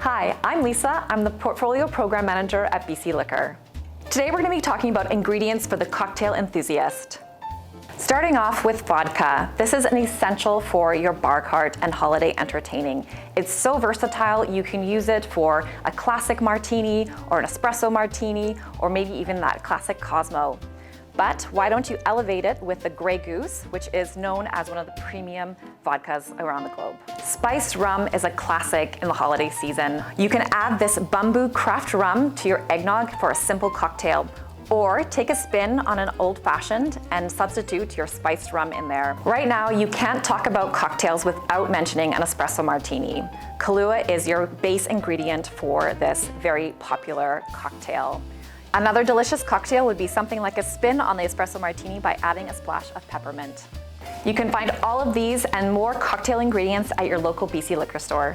Hi, I'm Lisa. I'm the Portfolio Program Manager at BC Liquor. Today we're going to be talking about ingredients for the cocktail enthusiast. Starting off with vodka. This is an essential for your bar cart and holiday entertaining. It's so versatile, you can use it for a classic martini or an espresso martini or maybe even that classic Cosmo. But why don't you elevate it with the Grey Goose, which is known as one of the premium vodkas around the globe. Spiced rum is a classic in the holiday season. You can add this Bumbu craft rum to your eggnog for a simple cocktail, or take a spin on an old-fashioned and substitute your spiced rum in there. Right now, you can't talk about cocktails without mentioning an espresso martini. Kahlúa is your base ingredient for this very popular cocktail. Another delicious cocktail would be something like a spin on the espresso martini by adding a splash of peppermint. You can find all of these and more cocktail ingredients at your local BC liquor store.